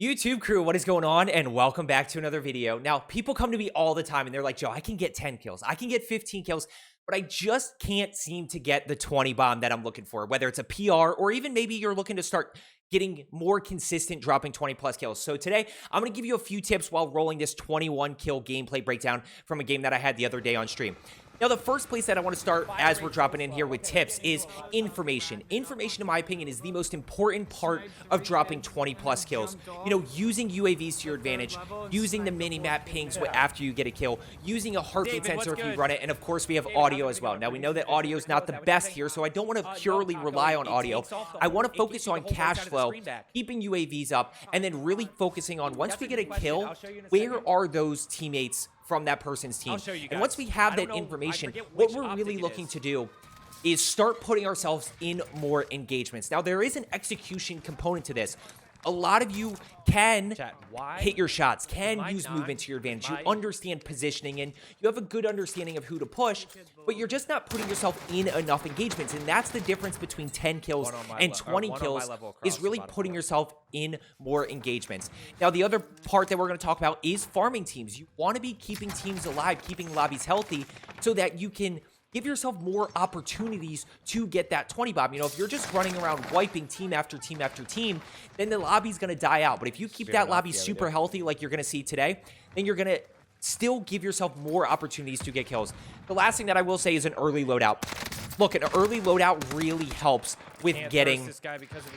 YouTube crew, what is going on? And welcome back to another video. Now, people come to me all the time and they're like, Joe, I can get 10 kills. I can get 15 kills, but I just can't seem to get the 20 bomb that I'm looking for, whether it's a PR or even maybe you're looking to start getting more consistent dropping 20 plus kills. So today, I'm going to give you a few tips while rolling this 21 kill gameplay breakdown from a game that I had the other day on stream. Now, the first place that I want to start as we're dropping in here with tips is information. Information, in my opinion, is the most important part of dropping 20 plus kills. You know, using UAVs to your advantage, using the mini-map pings after you get a kill, using a heartbeat sensor if you run it, and of course, we have audio as well. Now, we know that audio is not the best here, so I don't want to purely rely on audio. I want to focus on cash flow, keeping UAVs up, and then really focusing on, once we get a kill, where are those teammates from that person's team? And once we have that information, what we're really looking to do is start putting ourselves in more engagements. Now, there is an execution component to this. A lot of you can hit your shots, can use movement to your advantage. You understand positioning and you have a good understanding of who to push, but you're just not putting yourself in enough engagements. And that's the difference between 10 kills and 20 kills, is really putting yourself in more engagements. Now, the other part that we're going to talk about is farming teams. You want to be keeping teams alive, keeping lobbies healthy so that you can give yourself more opportunities to get that 20 bomb. You know, if you're just running around wiping team after team after team, then the lobby's going to die out. But if you keep that lobby super healthy like you're going to see today, then you're going to still give yourself more opportunities to get kills. The last thing that I will say is an early loadout. Look, an early loadout really helps with getting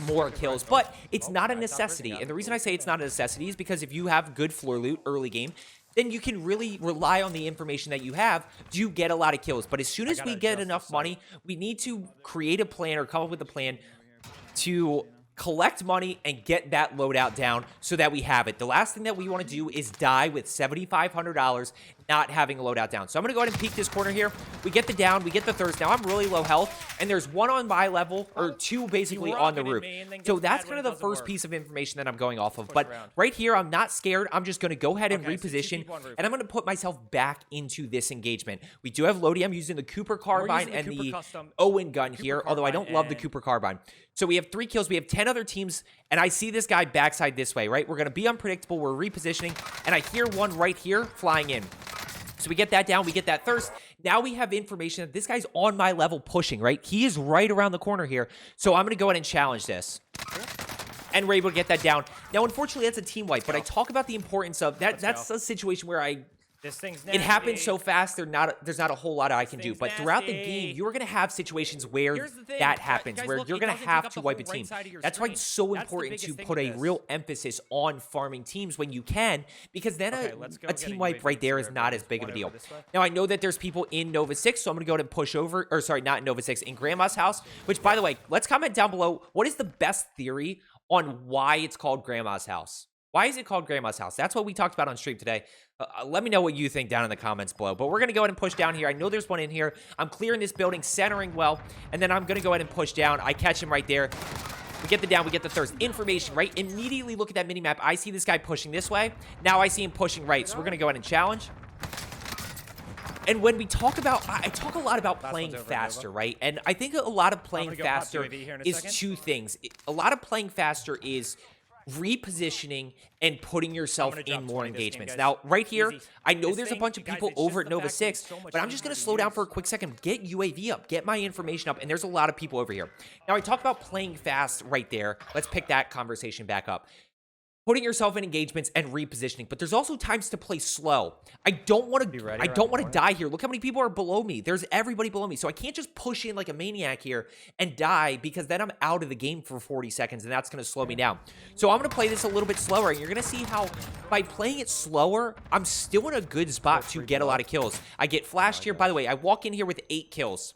more kills, but it's not a necessity. And the reason I say it's not a necessity is because if you have good floor loot early game, then you can really rely on the information that you have to get a lot of kills. But as soon as we get enough money, we need to create a plan or come up with a plan to collect money and get that loadout down so that we have it. The last thing that we want to do is die with $7,500 not having a loadout down. So I'm going to go ahead and peek this corner here. We get the down, we get the thirst. Now I'm really low health, and there's one on my level, or two basically on the roof. So that's kind of the first piece of information that I'm going off of. But right here, I'm not scared. I'm just going to go ahead and reposition, and I'm going to put myself back into this engagement. We do have loading. I'm using the Cooper carbine and the Owen gun here, although I don't love the Cooper carbine. So we have 3 kills. We have 10 other teams, and I see this guy backside this way, right? We're going to be unpredictable. We're repositioning, and I hear one right here flying in. So we get that down. We get that thirst. Now we have information that this guy's on my level pushing, right? He is right around the corner here. So I'm going to go ahead and challenge this. And we're able to get that down. Now, unfortunately, that's a team wipe, but I talk about the importance of that. That's a situation where it happens so fast, there's not a whole lot I can do. But throughout the game, you're going to have situations where that happens, where you're going to have to wipe a team. That's why it's so important to put a real emphasis on farming teams when you can, because then a team wipe right there is not as big of a deal. Now, I know that there's people in Nova 6, so I'm going to go ahead and push over, or sorry, not in Nova 6, in Grandma's house, which, by the way, let's comment down below, what is the best theory on why it's called Grandma's house? Why is it called Grandma's house? That's what we talked about on stream today. Let me know what you think down in the comments below. But we're going to go ahead and push down here. I know there's one in here. I'm clearing this building, centering well. And then I'm going to go ahead and push down. I catch him right there. We get the down. We get the thirst. Information, right? Immediately look at that mini-map. I see this guy pushing this way. Now I see him pushing right. So we're going to go ahead and challenge. And when we talk about, I talk a lot about playing faster, right? And I think a lot of playing faster is 2 things. A lot of playing faster is repositioning and putting yourself in more engagements. Now, right here, I know there's a bunch of people over at Nova 6, but I'm just going to slow down for a quick second, get UAV up, get my information up, and there's a lot of people over here. Now, I talk about playing fast right there. Let's pick that conversation back up. Putting yourself in engagements and repositioning, but there's also times to play slow. I don't want to die here. Look how many people are below me. There's everybody below me. So I can't just push in like a maniac here and die, because then I'm out of the game for 40 seconds and that's going to slow me down. So I'm going to play this a little bit slower, and you're going to see how by playing it slower, I'm still in a good spot to get a lot of kills. I get flashed here. By the way, I walk in here with 8 kills.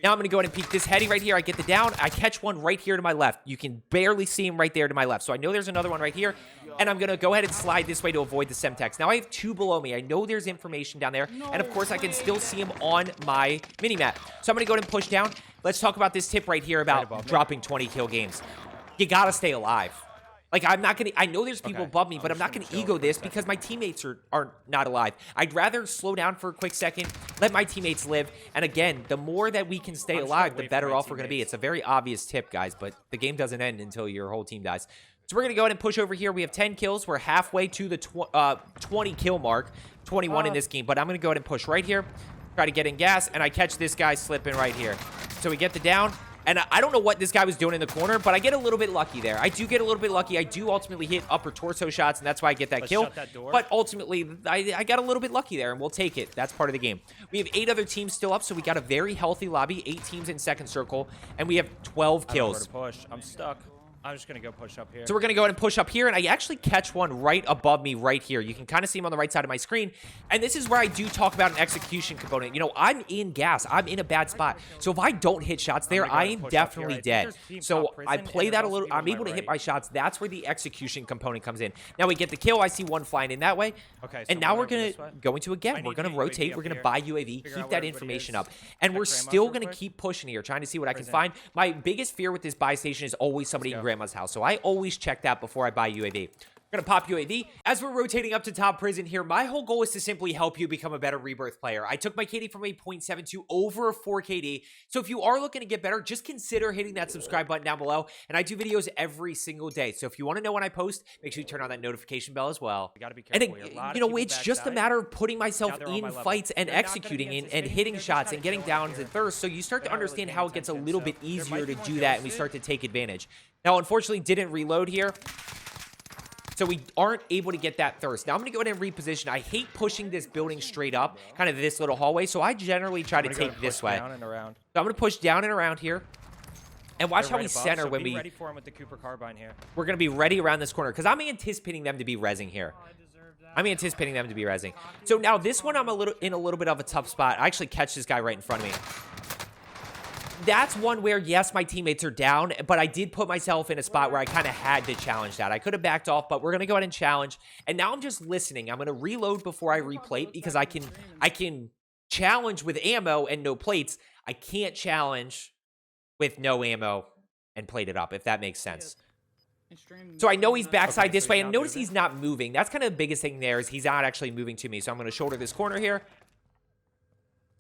Now I'm going to go ahead and peek this heady right here. I get the down. I catch one right here to my left. You can barely see him right there to my left. So I know there's another one right here. And I'm going to go ahead and slide this way to avoid the Semtex. Now I have 2 below me. I know there's information down there. And of course, I can still see him on my mini-map. So I'm going to go ahead and push down. Let's talk about this tip right here about dropping 20 kill games. You got to stay alive. Like, I'm not going to, I know there's people above me, but I'm not going to ego this because my teammates are not alive. I'd rather slow down for a quick second, let my teammates live. And again, the more that we can stay alive, the better off we're going to be. It's a very obvious tip, guys, but the game doesn't end until your whole team dies. So we're going to go ahead and push over here. We have 10 kills. We're halfway to the 20 kill mark. 21 in this game. But I'm going to go ahead and push right here. Try to get in gas. And I catch this guy slipping right here. So we get the down. And I don't know what this guy was doing in the corner, but I get a little bit lucky there. I do get a little bit lucky. I do ultimately hit upper torso shots, and that's why I get that kill. But ultimately, I got a little bit lucky there, and we'll take it. That's part of the game. We have 8 other teams still up, so we got a very healthy lobby. 8 teams in second circle, and we have 12 kills. I'm stuck. I'm just going to go push up here. So we're going to go ahead and push up here, and I actually catch one right above me right here. You can kind of see him on the right side of my screen, and this is where I do talk about an execution component. You know, I'm in gas. I'm in a bad spot. So if I don't hit shots there, I am definitely dead. So I play that a little. I'm able to hit my shots. That's where the execution component comes in. Now we get the kill. I see one flying in that way. Okay. And now we're going to go into again. We're going to rotate. We're going to buy UAV, keep that information up. And we're still going to keep pushing here, trying to see what I can find. My biggest fear with this buy station is always somebody in grandma's house. So I always check that before I buy UAV. We're gonna pop UAV. As we're rotating up to top prison here, my whole goal is to simply help you become a better Rebirth player. I took my KD from a 0.7 to over a 4 KD. So if you are looking to get better, just consider hitting that subscribe button down below. And I do videos every single day. So if you want to know when I post, make sure you turn on that notification bell as well. You gotta be careful. And you know, it's just a matter of putting myself in fights and executing and hitting shots and getting downs and thirsts. So you start to understand how it gets a little bit easier to do that, and we start to take advantage. Now, unfortunately, didn't reload here. So we aren't able to get that thirst. Now I'm going to go ahead and reposition. I hate pushing this building straight up, kind of this little hallway. So I generally try to take this way. So I'm going to push down and around here. And watch how we center when we... ready for him with the Cooper carbine here. We're going to be ready around this corner because I'm anticipating them to be rezzing here. I'm anticipating them to be rezzing. So now this one I'm in a little bit of a tough spot. I actually catch this guy right in front of me. That's one where, yes, my teammates are down, but I did put myself in a spot where I kind of had to challenge that. I could have backed off, but we're going to go ahead and challenge. And now I'm just listening. I'm going to reload before I replate because I can challenge with ammo and no plates. I can't challenge with no ammo and plate it up, if that makes sense. So I know he's backside this way, and notice he's not moving. That's kind of the biggest thing there is he's not actually moving to me. So I'm going to shoulder this corner here.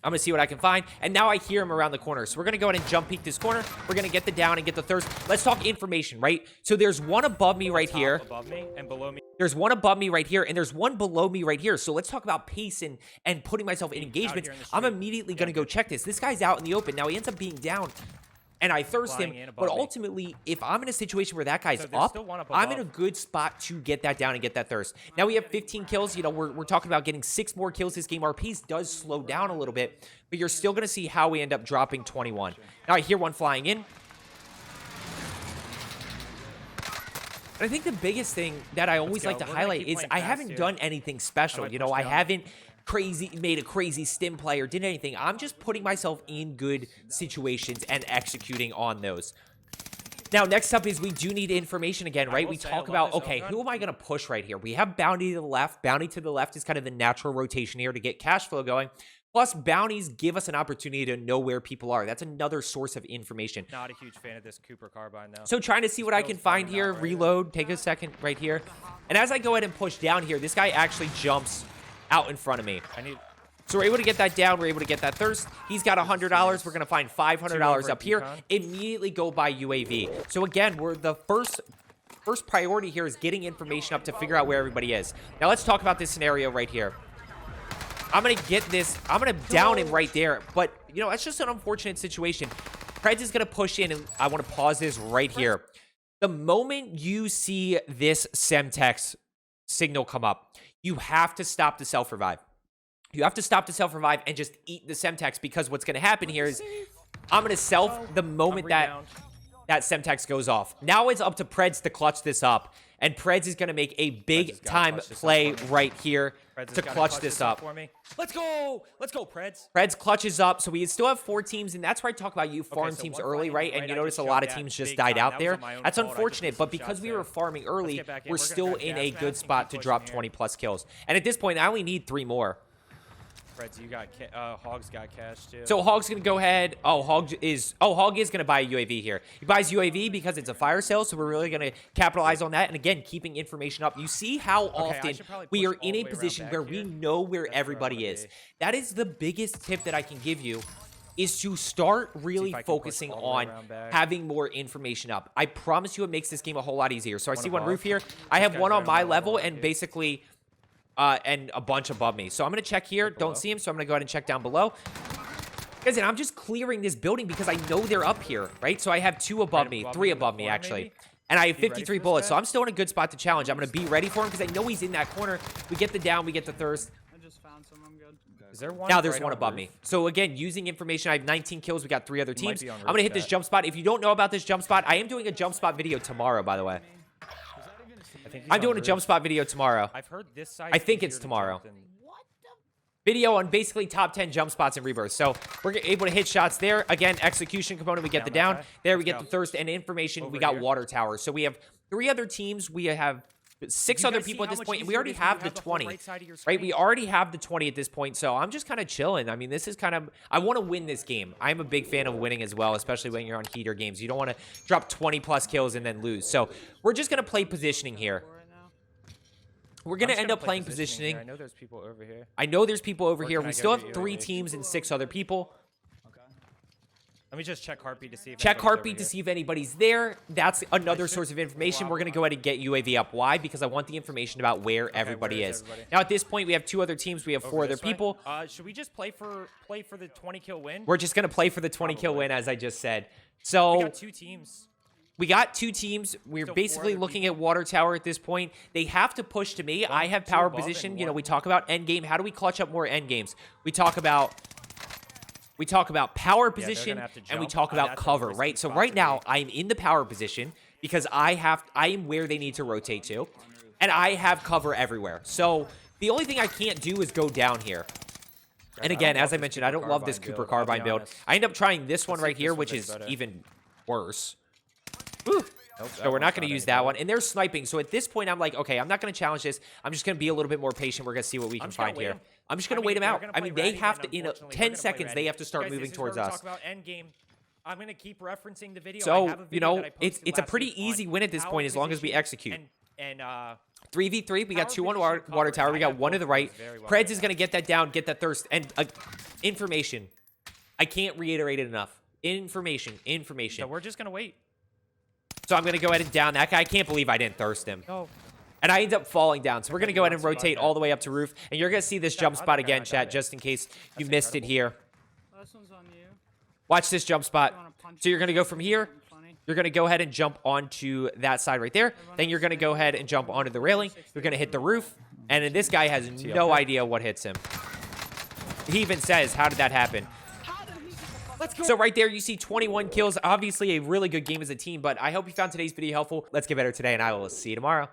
I'm going to see what I can find. And now I hear him around the corner. So we're going to go ahead and jump peek this corner. We're going to get the down and get the thirst. Let's talk information, right? So there's one above me right here. Above me and below me. There's one above me right here, and there's one below me right here. So let's talk about pace and putting myself in engagements. I'm immediately going to go check this. This guy's out in the open. Now he ends up being down. And I thirst him, but ultimately, if I'm in a situation where that guy's up, I'm in a good spot to get that down and get that thirst. Now we have 15 kills. You know, we're talking about getting 6 more kills this game. Our pace does slow down a little bit, but you're still going to see how we end up dropping 21. Now I hear one flying in. And I think the biggest thing that I always like to highlight is I haven't done anything special. You know, I haven't made a crazy stim play or did anything. I'm just putting myself in good situations and executing on those. Now, next up is we do need information again, right? We talk about, okay, who am I going to push right here? We have bounty to the left. Bounty to the left is kind of the natural rotation here to get cash flow going. Plus, bounties give us an opportunity to know where people are. That's another source of information. Not a huge fan of this Cooper carbine, though. So trying to see what I can find here. Reload. Take a second right here. And as I go ahead and push down here, this guy actually jumps out in front of me. So we're able to get that down. We're able to get that thirst. He's got $100. We're going to find $500 up here. Immediately go buy UAV. So again, we're the first priority here is getting information up to figure out where everybody is. Now let's talk about this scenario right here. I'm going to get this. I'm going to down him right there. But, you know, that's just an unfortunate situation. Preds is going to push in, and I want to pause this right here. The moment you see this Semtex signal come up, you have to stop the self-revive. You have to stop the self-revive and just eat the Semtex, because what's going to happen here is I'm going to self the moment that Semtex goes off. Now it's up to Preds to clutch this up, and Preds is going to make a big-time play right here to clutch this up. Let's go! Let's go, Preds! Preds clutches up, so we still have 4 teams, and that's where I talk about you farm teams early, right? And you notice a lot of teams just died out there. That's unfortunate, but because we were farming early, we're still in a good spot to drop 20-plus kills. And at this point, I only need 3 more. Preds, you got Hog's got cash too. So Hog's gonna go ahead. Hog is gonna buy a UAV here. He buys UAV because it's a fire sale, so we're really gonna capitalize on that. And again, keeping information up. You see how often we are in a position where we know where everybody is. That is the biggest tip that I can give you is to start really if I can push focusing all the way on around back. having more information up. I promise you it makes this game a whole lot easier. So I see one above. roof here. I have guy's one on right my on the level wall, and dude. basically and a bunch above me. So I'm going to check here. Don't see him, so I'm going to go ahead and check down below. Guys, and I'm just clearing this building because I know they're up here, right? So I have 2 above me, 3 in the above me, corner, actually. maybe? And I have Be ready 53 for this bullets, so guy? I'm still in a good spot to challenge. I'm going to be ready for him because I know he's in that corner. We get the down, we get the thirst. I just found some. I'm good. Is there one? Now there's right one on above roof? me. So again, using information, I have 19 kills. We got 3 other might teams. be on I'm going to roof, hit this chat. jump spot. If you don't know about this jump spot, I am doing a jump spot video tomorrow, by the way. I think he's I'm on doing a roof. jump spot video tomorrow. I've heard this side. I think easier it's to tomorrow. jump than- Video on basically top 10 jump spots in Rebirth. So we're able to hit shots there. Again, execution component, we get Down the that down. guy. There we Let's get go. the thirst and information. We Over got here. water tower. So we have 3 other teams. We have 6 You other guys see people at how this much point, and we easier it already is when you have the have the whole 20. right side of your Right? We screen? already have the 20 at this point, so I'm just kind of chilling. I mean, this is kind of, I want to win this game. I'm a big fan of winning as well, especially when you're on heater games. You don't want to drop 20 plus kills and then lose. So we're just going to play positioning here. Right now. We're going I'm to just end gonna up play playing positioning positioning. here. I know there's people over here. I know there's people over Or here. can I We go still to have 3 UAV? teams and 6 other people. Let me just check Heartbeat to see if Check anybody's over Heartbeat to here. see if anybody's there. That's another should source of information. swap We're going to go ahead and get UAV up. Why? Because I want the information about where everybody where is. is everybody? Now, at this point, we have 2 other teams. We have 4 Over other this way? people. Should we just play for the 20 kill win? We're just going to play for the 20 kill Probably. win, as I just said. We So got 2 teams. we got 2 teams. We're Still 4 basically other looking people. at water tower at this point. They have to push to me. I have power above and position. You know, one- we talk about endgame. How do we clutch up more endgames? We talk about power position have to and we jump. talk about That's a cover, risky right? So spot right to now be. I'm in the power position because I am where they need to rotate to, and I have cover everywhere. So the only thing I can't do is go down here. And I again, don't as love I this mentioned, I Cooper don't love this Carbine Cooper build, I'll be Carbine build. honest. I end up trying this one Let's see right if here, this which one's is any better. even worse. Whew. Nope, So we're not one's going to any use that better. one. And they're sniping. So at this point, I'm like, okay, I'm not going to challenge this. I'm just going to be a little bit more patient. We're going to see what we can just gonna find wait here. 'em. I'm just I going to mean, wait them they're out. gonna I play mean, they ready, have then to, in unfortunately, 10 we're gonna play seconds, they ready. have to start Guys, moving this is where towards we us. talk about Endgame. I'm gonna keep referencing the video. I So, have a you video know, that I it's posted a last pretty week on easy win at this power point as long as we position execute. And 3v3, we got power 2 on position water coverage. tower. We I got have 1 to both the of right. those very well Preds right is now. going to get that down, get that thirst. And information. I can't reiterate it enough. Information. so we're just gonna wait. So I'm going to go ahead and down that guy. I can't believe I didn't thirst him. No. And I end up falling down. So we're going to go ahead and That's rotate fine. all the way up to roof. And you're going to see this jump other spot guy again, got chat, it. just in case you That's missed it incredible. here. Last one's on you. Watch this jump spot. You wanna punch So you're going to go something, from do here. something funny? You're going to go ahead and jump onto that side right there. Then you're going to go ahead and jump onto the railing. You're going to hit the roof. And then this guy has no idea what hits him. He even says, how did that happen? So right there, you see 21 kills. Obviously, a really good game as a team. But I hope you found today's video helpful. Let's get better today, and I will see you tomorrow.